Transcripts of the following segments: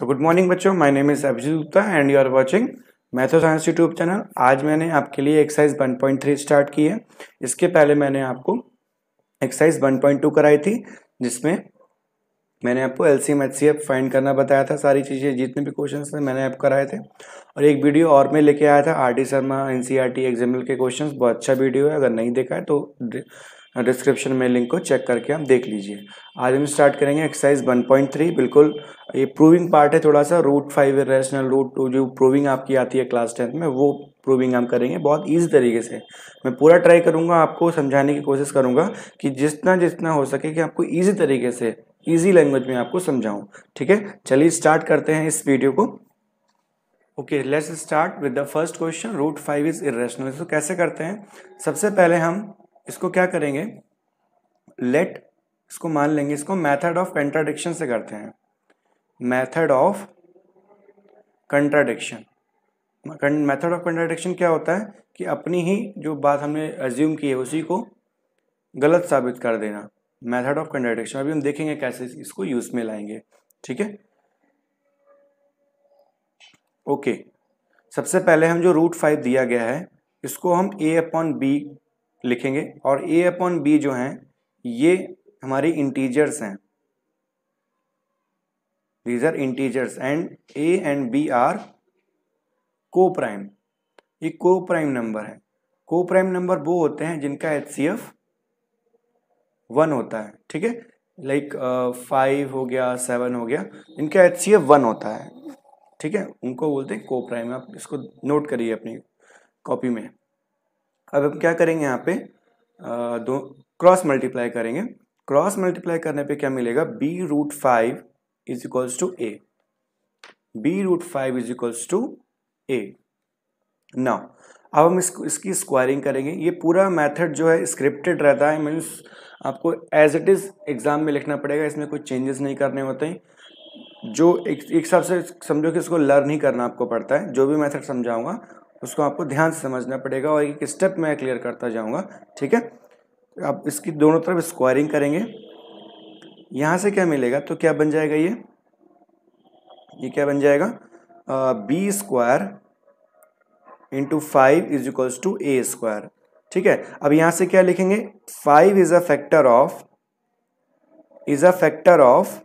सो good morning बच्चों, my name is Abhijeet Gupta and you are watching Matho Science YouTube channel. आज मैंने आपके लिए एक्सरसाइज 1.3 स्टार्ट की है। इसके पहले मैंने आपको एक्सरसाइज 1.2 कराई थी, जिसमें मैंने आपको एलसीएम एचसीएफ फाइंड करना बताया था। सारी चीज़ें जितने भी क्वेश्चंस थे मैंने आपको कराए थे। और एक वीडियो और मैं लेके आया था आरडी शर्मा एनसीईआरटी एग्जाम्पल के क्वेश्चंस। बहुत अच्छा वीडियो है, अगर नहीं देखा है तो डिस्क्रिप्शन में लिंक को चेक करके आप देख लीजिए। आज हम स्टार्ट करेंगे एक्सरसाइज 1.3। बिल्कुल ये प्रूविंग पार्ट है, थोड़ा सा रूट 5 इरेशनल रूट 2 जो प्रूविंग आपकी आती है क्लास 10 में, वो प्रूविंग हम करेंगे बहुत ईजी तरीके से। मैं पूरा ट्राई करूंगा, आपको समझाने की कोशिश करूंगा कि जितना जितना हो सके कि आपको ईजी तरीके से इजी लैंग्वेज में आपको समझाऊं। ठीक है, चलिए स्टार्ट करते हैं इस वीडियो को। Okay, let's start with the first question. Root 5 is irrational. इसको कैसे करते हैं? सबसे पहले हम इसको क्या करेंगे, इसको मान लेंगे, इसको मेथड ऑफ कंट्राडिक्शन से करते हैं। Method of contradiction. Method of contradiction क्या होता है कि अपनी ही जो बात हमने अज्यूम की है उसी को गलत साबित कर देना। मेथड ऑफ कंट्राडिक्शन अभी हम देखेंगे कैसे इसको यूज में लाएंगे। ठीक है, ओके। सबसे पहले हम जो रूट 5 दिया गया है इसको हम a अपॉन बी लिखेंगे, और a अपॉन बी जो है ये हमारी इंटीजर्स हैं। These are integers and a and b are coprime. ये को प्राइम नंबर है। को प्राइम नंबर वो होते हैं जिनका HCF 1 होता है। ठीक है, लाइक 5 हो गया, 7 हो गया, इनका HCF 1 होता है। ठीक है, उनको बोलते हैं को प्राइम। आप इसको नोट करिए अपनी कॉपी में। अब हम क्या करेंगे, यहाँ पे दो क्रॉस मल्टीप्लाई करेंगे। क्रॉस मल्टीप्लाई करने पे क्या मिलेगा, b root 5 is equals to a। b root 5 is equals to a। Now अब हम इसकी स्क्वायरिंग करेंगे। ये पूरा मेथड जो है स्क्रिप्टेड रहता है, मीन्स आपको एज इट इज एग्जाम में लिखना पड़ेगा, इसमें कोई चेंजेस नहीं करने होते हैं। जो एक हिसाब से समझो कि इसको लर्न ही करना आपको पड़ता है। जो भी मेथड समझाऊंगा उसको आपको ध्यान से समझना पड़ेगा और एक स्टेप मैं क्लियर करता जाऊंगा। ठीक है, अब इसकी दोनों तरफ स्क्वायरिंग करेंगे। यहां से क्या मिलेगा, तो क्या बन जाएगा, ये क्या बन जाएगा, B square into 5 is equals to A square. ठीक है, अब यहां से क्या लिखेंगे, 5 is a factor of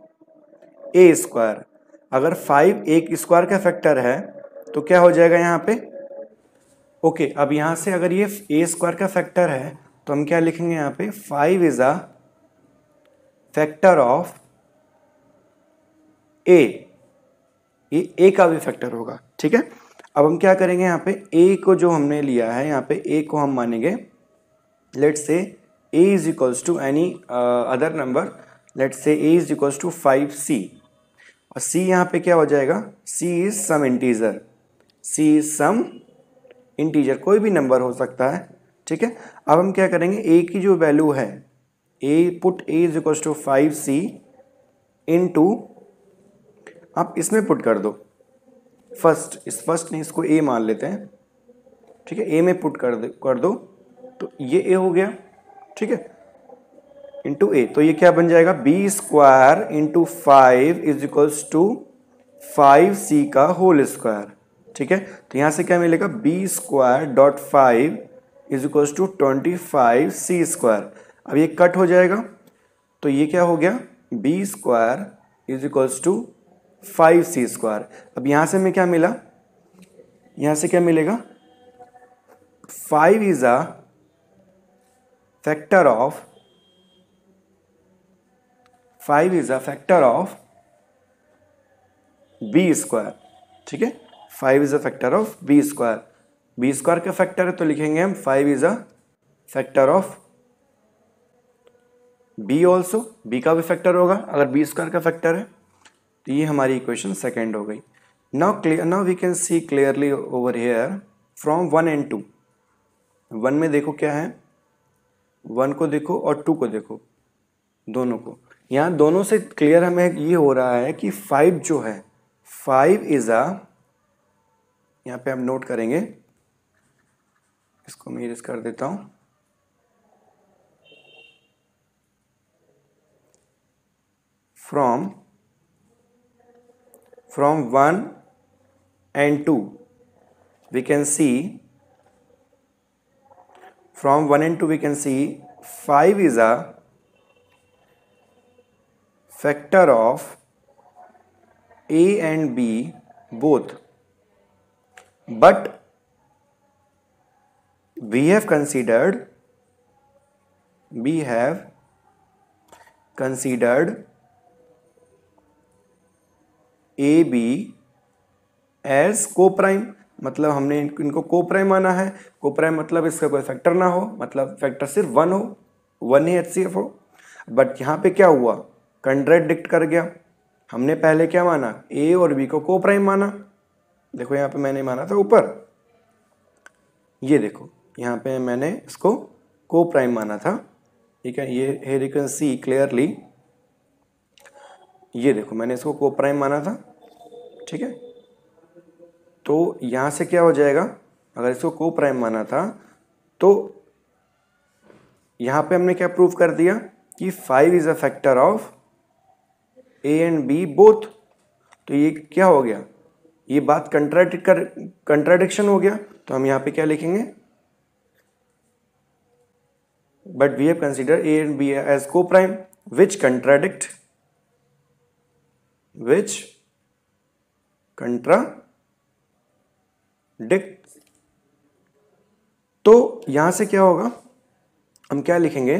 A square. अगर 5 एक स्क्वायर का फैक्टर है तो क्या हो जाएगा यहाँ पे, ओके। अब यहां से अगर ये ए स्क्वायर का फैक्टर है तो हम क्या लिखेंगे यहाँ पे, 5 इज अ फैक्टर ऑफ ए। ये ए का भी फैक्टर होगा। ठीक है, अब हम क्या करेंगे, यहाँ पे ए को जो हमने लिया है, यहाँ पे ए को हम मानेंगे, let's say a is equals to any other number. Let's say a is equals to 5c, और c यहाँ पे क्या हो जाएगा, c is some integer. c is some integer, कोई भी नंबर हो सकता है। ठीक है, अब हम क्या करेंगे, a की जो वैल्यू है, put a is equals to 5c into, आप इसमें पुट कर दो फर्स्ट नहीं, इसको a मान लेते हैं। ठीक है, a में पुट कर दो तो ये a हो गया। ठीक है, इंटू ए, तो ये क्या बन जाएगा, B square into 5 is equals to 5c का होल स्क्वायर। ठीक है, तो यहां से क्या मिलेगा, B square dot 5 is equals to 25c square. अब ये कट हो जाएगा तो ये क्या हो गया, B square is equals to 5c square. अब यहां से हमें क्या मिला, यहां से क्या मिलेगा, 5 is a factor of 5 is a factor of B square. ठीक है, 5 is a factor of B square. B square का फैक्टर है तो लिखेंगे हम 5 is a factor of B also. B का भी फैक्टर होगा अगर बी स्क्वायर का फैक्टर है। तो ये हमारी इक्वेशन सेकेंड हो गई। Now we can see clearly over here from 1 and 2। 1 में देखो क्या है, 1 को देखो और 2 को देखो, दोनों को। यहाँ दोनों से क्लियर हमें ये हो रहा है कि 5 जो है, 5 इज अ, यहाँ पे हम नोट करेंगे, इसको मैं इरेज कर देता हूं। from 1 and 2, we can see from 1 and 2 we can see 5 is a factor of A and B both, but we have considered A B as coprime, मतलब हमने इनको कोप्राइम माना है। कोप्राइम मतलब इसका कोई फैक्टर ना हो, मतलब फैक्टर सिर्फ 1 हो, 1 ही HCF हो। बट यहाँ पे क्या हुआ, कंट्राडिक्ट कर गया। हमने पहले क्या माना, ए और बी को कोप्राइम माना। देखो यहाँ पे मैंने माना था ऊपर, ये देखो यहाँ पे मैंने इसको कोप्राइम माना था, ठीक है। ये here you can see clearly, ये देखो मैंने इसको कोप्राइम माना था, ठीक है। तो यहाँ से क्या हो जाएगा, अगर इसको कोप्राइम माना था तो यहाँ पे हमने क्या प्रूव कर दिया कि 5 is a factor of A and B both. तो ये क्या हो गया, ये बात कंट्राडिक्शन हो गया। तो हम यहाँ पे क्या लिखेंगे, but we have consider A and B as coprime which contradict तो यहां से क्या होगा, हम क्या लिखेंगे,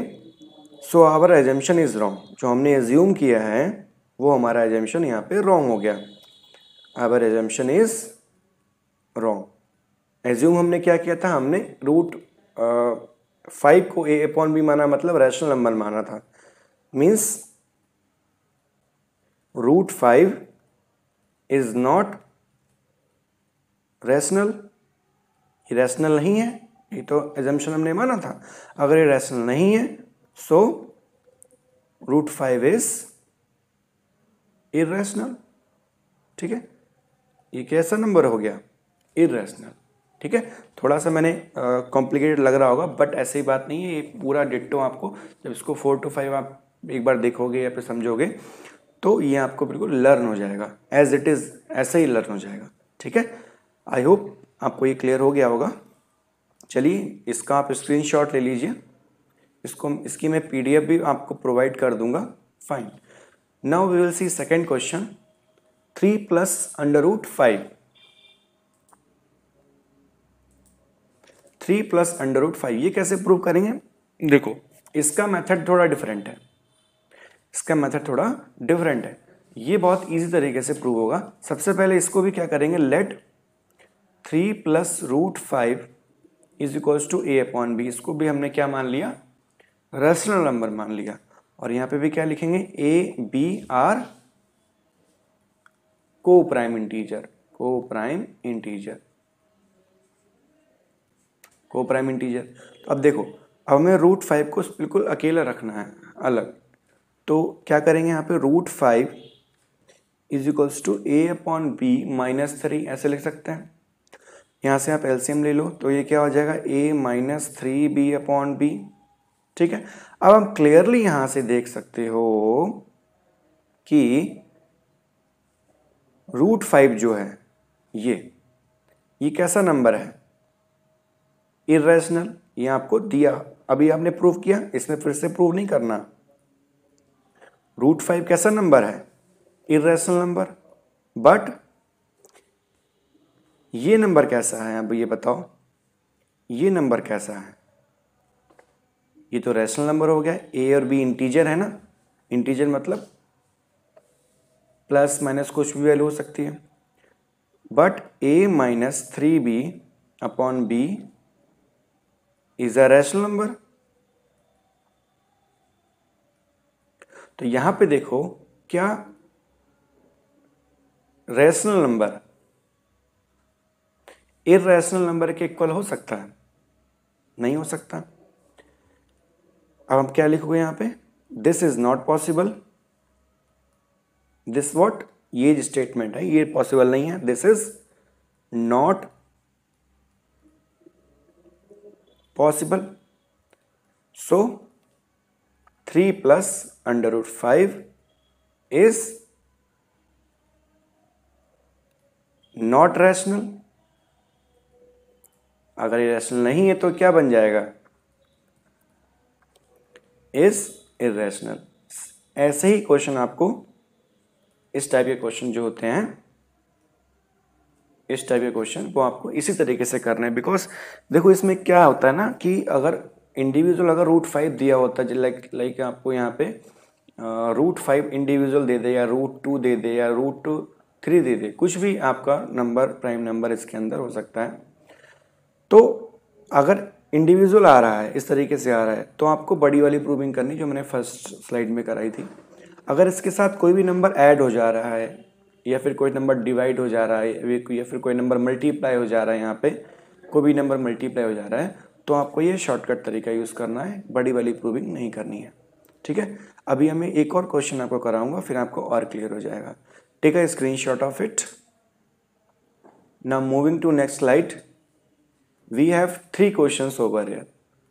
so our assumption is wrong. जो हमने एज्यूम किया है वो हमारा एजम्पशन यहाँ पे रॉन्ग हो गया। Our assumption is wrong. Assume हमने क्या किया था, हमने रूट 5 को ए अपॉन बी माना, मतलब रैशनल नंबर माना था। Means root 5 is not rational, ये रैशनल नहीं है, ये तो एजम्पशन हमने माना था। अगर ये रैशनल नहीं है सो रूट 5 इज इररेशनल, ठीक है। ये कैसा नंबर हो गया, इररेशनल, ठीक है। थोड़ा सा मैंने कॉम्प्लिकेटेड लग रहा होगा, बट ऐसी बात नहीं है, ये पूरा डिट्टो आपको जब इसको 4 to 5 आप एक बार देखोगे या फिर समझोगे तो ये आपको बिल्कुल लर्न हो जाएगा, एज इट इज़ ऐसे ही लर्न हो जाएगा, ठीक है। आई होप आपको ये क्लियर हो गया होगा। चलिए इसका आप स्क्रीनशॉट ले लीजिए, इसकी मैं PDF भी आपको प्रोवाइड कर दूंगा। Fine, now we will see second question, 3 + √5। 3 + √5 ये कैसे प्रूव करेंगे। देखो इसका मेथड थोड़ा डिफरेंट है, ये बहुत इजी तरीके से प्रूव होगा। सबसे पहले इसको भी क्या करेंगे, let 3 + √5 is equals to A upon B. इसको भी हमने क्या मान लिया, रैशनल नंबर मान लिया। और यहाँ पे भी क्या लिखेंगे, A B are coprime integer. तो अब देखो, अब हमें √5 को बिल्कुल अकेला रखना है, अलग। तो क्या करेंगे, यहाँ पे √5 is equals to A upon B -3 ऐसे लिख सकते हैं। यहाँ से आप एलसीएम ले लो तो ये क्या हो जाएगा, a - 3b अपॉन बी, ठीक है। अब हम क्लियरली यहाँ से देख सकते हो कि √5 जो है ये कैसा नंबर है, इररेशनल। ये आपको दिया, अभी आपने प्रूव किया, इसमें फिर से प्रूव नहीं करना। √5 कैसा नंबर है, इररेशनल नंबर। बट ये नंबर कैसा है, अब ये बताओ, ये नंबर कैसा है। ये तो रैशनल नंबर हो गया, ए और बी इंटीजर है ना, इंटीजर मतलब प्लस माइनस कुछ भी वैल्यू हो सकती है। But a - 3b upon b is a rational number. तो यहां पे देखो, क्या रैशनल नंबर इररेशनल नंबर के इक्वल हो सकता है, नहीं हो सकता। अब हम क्या लिखोगे यहाँ पे, this is not possible. This what, ये जो स्टेटमेंट है ये पॉसिबल नहीं है, this is not possible. So 3 + √5 is not rational, अगर ये रैशनल नहीं है तो क्या बन जाएगा, इज इरेशनल। ऐसे ही क्वेश्चन आपको, इस टाइप के क्वेश्चन जो होते हैं, इस टाइप के क्वेश्चन वो आपको इसी तरीके से करने हैं। बिकॉज देखो इसमें क्या होता है ना कि अगर इंडिविजुअल अगर √5 दिया होता है, लाइक आपको यहाँ पे √5 इंडिविजुअल दे दे या √2 दे दे या √3 दे दे, कुछ भी आपका नंबर प्राइम नंबर इसके अंदर हो सकता है। तो अगर इंडिविजुअल आ रहा है, इस तरीके से आ रहा है, तो आपको बड़ी वाली प्रूविंग करनी जो मैंने फर्स्ट स्लाइड में कराई थी। अगर इसके साथ कोई भी नंबर ऐड हो जा रहा है या फिर कोई नंबर डिवाइड हो जा रहा है या फिर कोई नंबर मल्टीप्लाई हो जा रहा है, यहाँ पे कोई भी नंबर मल्टीप्लाई हो जा रहा है, तो आपको ये शॉर्टकट तरीका यूज़ करना है, बड़ी वाली प्रूविंग नहीं करनी है। ठीक है, अभी हमें एक और क्वेश्चन आपको कराऊंगा, फिर आपको और क्लियर हो जाएगा। Take a screenshot of it. Now moving to next slide, we have 3 questions over here.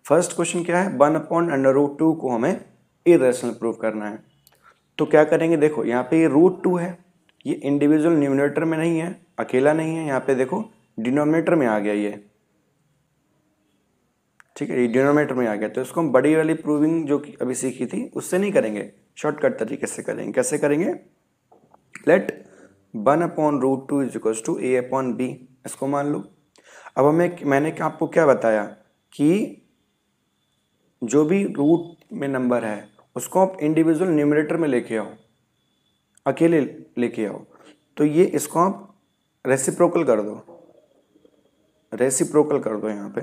First question क्या है, 1/√2 को हमें इरेशनल प्रूव करना है। तो क्या करेंगे, देखो यहाँ पे ये √2 है, ये इंडिविजुअल न्यूमरेटर में नहीं है, अकेला नहीं है, यहाँ पे देखो डिनोमिनेटर में आ गया ये। ठीक है, ये डिनोमिनेटर में आ गया, तो इसको हम बड़ी वाली प्रूविंग जो अभी सीखी थी उससे नहीं करेंगे, शॉर्टकट तरीके से करेंगे। कैसे करेंगे, late 1/√2 is equal to a/b, इसको मान लो। अब मैंने आपको क्या बताया कि जो भी रूट में नंबर है उसको आप इंडिविजुअल न्यूमरेटर में लेके आओ, अकेले लेके आओ। तो ये इसको आप रेसिप्रोकल कर दो, रेसिप्रोकल कर दो। यहाँ पे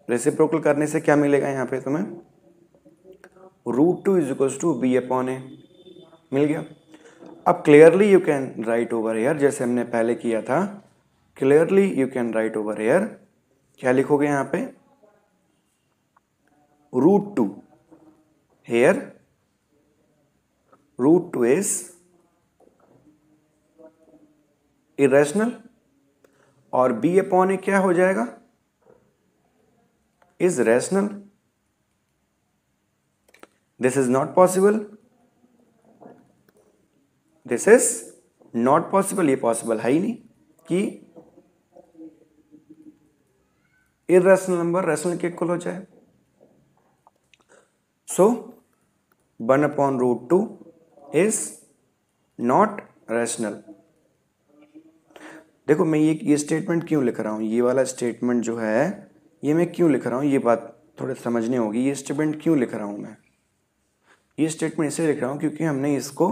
रेसिप्रोकल करने से क्या मिलेगा, यहाँ पे तुम्हें √2 इज इक्वल टू b/a मिल गया। अब clearly you can write over here, जैसे हमने पहले किया था, clearly you can write over here. क्या लिखोगे यहाँ पे, √2 हियर, √2 इज इरेशनल और b/a क्या हो जाएगा, is rational. This is not possible, this is not possible, ये पॉसिबल है ही नहीं कि इरेशनल नंबर रैशनल के इक्वल हो जाए। सो 1/√2 इज नॉट रैशनल। देखो मैं ये स्टेटमेंट क्यों लिख रहा हूं, ये वाला स्टेटमेंट जो है ये मैं क्यों लिख रहा हूं, ये बात थोड़े समझनी होगी। ये स्टेटमेंट क्यों लिख रहा हूं मैं, ये स्टेटमेंट इसलिए लिख रहा हूं क्योंकि हमने इसको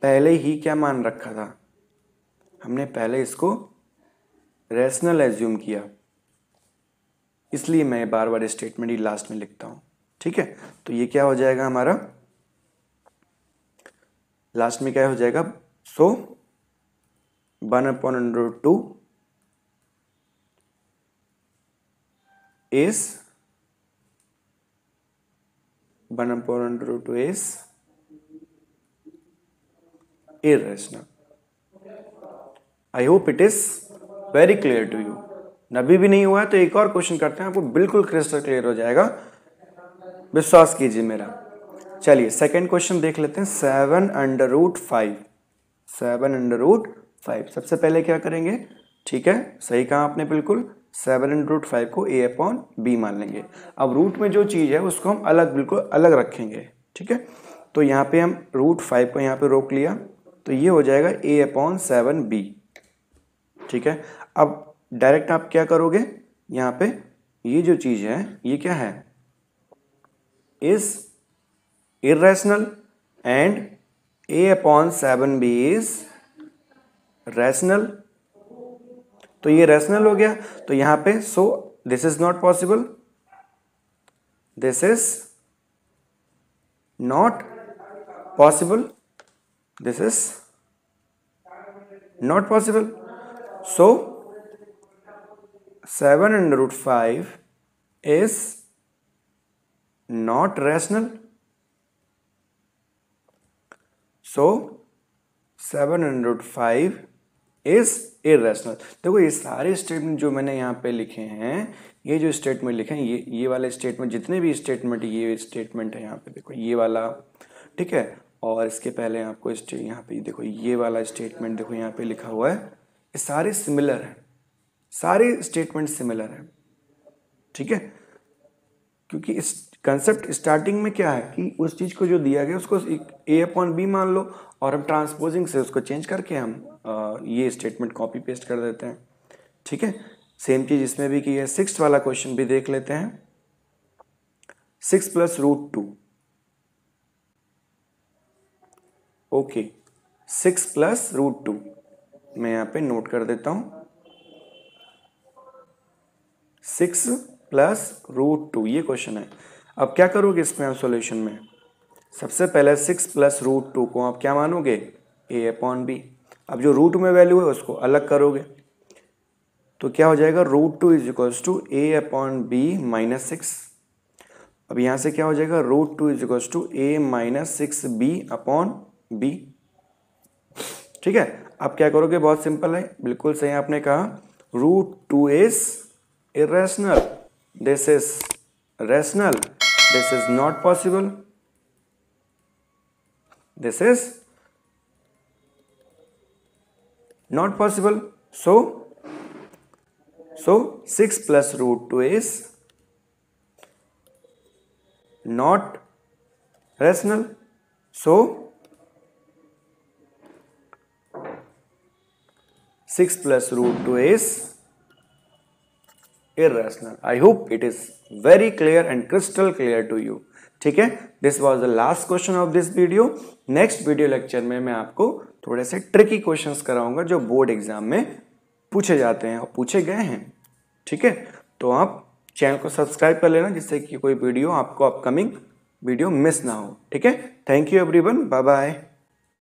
पहले ही क्या मान रखा था, हमने पहले इसको रैशनल एज्यूम किया, इसलिए मैं बार बार स्टेटमेंट ही लास्ट में लिखता हूं। ठीक है, तो ये क्या हो जाएगा हमारा, लास्ट में क्या हो जाएगा, सो 1/√2 is 1/√2 is irrational. I hope it is very clear to you. अभी भी नहीं हुआ है तो एक और क्वेश्चन करते हैं, आपको बिल्कुल क्रिस्टल क्लियर हो जाएगा, विश्वास कीजिए मेरा। चलिए सेकंड क्वेश्चन देख लेते हैं, 7/5। 7/5 सबसे पहले क्या करेंगे, ठीक है सही कहा आपने बिल्कुल, 7/5 को a/b मान लेंगे। अब रूट में जो चीज़ है उसको हम अलग, बिल्कुल अलग रखेंगे। ठीक है, तो यहाँ पे हम √5 को यहाँ पे रोक लिया, तो ये हो जाएगा a/7b। ठीक है, अब डायरेक्ट आप क्या करोगे, यहाँ पे ये जो चीज़ है ये क्या है, is irrational and a/7b is rational. तो ये रैशनल हो गया, तो यहां पे so this is not possible, this is not possible, this is not possible. So 7/5 is not rational. So 7/5 is irrational. देखो ये सारे स्टेटमेंट जो मैंने यहाँ पे लिखे हैं, ये जो स्टेटमेंट लिखे हैं, ये वाले स्टेटमेंट, जितने भी स्टेटमेंट, ये स्टेटमेंट है यहाँ पे देखो ये वाला, ठीक है, और इसके पहले आपको यहाँ पे देखो ये वाला स्टेटमेंट देखो यहाँ पे लिखा हुआ है, ये सारे सिमिलर हैं, सारे स्टेटमेंट सिमिलर हैं, ठीक है। क्योंकि इस कंसेप्ट स्टार्टिंग में क्या है कि उस चीज़ को जो दिया गया उसको ए अपॉन बी मान लो, और हम ट्रांसपोजिंग से उसको चेंज करके हम ये स्टेटमेंट कॉपी पेस्ट कर देते हैं, ठीक है। सेम चीज़ इसमें भी की है। 6 वाला क्वेश्चन भी देख लेते हैं। 6 plus root 2, okay 6 plus root 2 मैं यहाँ पे नोट कर देता हूँ। 6 प्लस रूट 2 ये क्वेश्चन है। अब क्या करोगे इसमें आप सॉल्यूशन में, सबसे पहले 6 प्लस रूट 2 को आप क्या मानोगे, ए अपॉन बी। अब जो रूट में वैल्यू है उसको अलग करोगे तो क्या हो जाएगा, root 2 is equals to A upon B minus 6। अब यहाँ से क्या हो जाएगा, root 2 is equals to A minus 6 B upon B, ठीक है। अब क्या करोगे, बहुत सिंपल है, बिल्कुल सही आपने कहा, root 2 is irrational, this is rational, this is not possible, this is not possible. So 6 plus root 2 is not rational. So 6 plus root 2 is irrational. I hope it is very clear and crystal clear to you. ठीक है, this was the last question of this video. Next video lecture में मैं आपको थोड़े से tricky questions कराऊंगा जो board exam में पूछे जाते हैं और पूछे गए हैं, ठीक है। तो आप चैनल को सब्सक्राइब कर लेना जिससे कि कोई वीडियो आपको अपकमिंग वीडियो मिस ना हो, ठीक है। Thank you everyone, bye bye.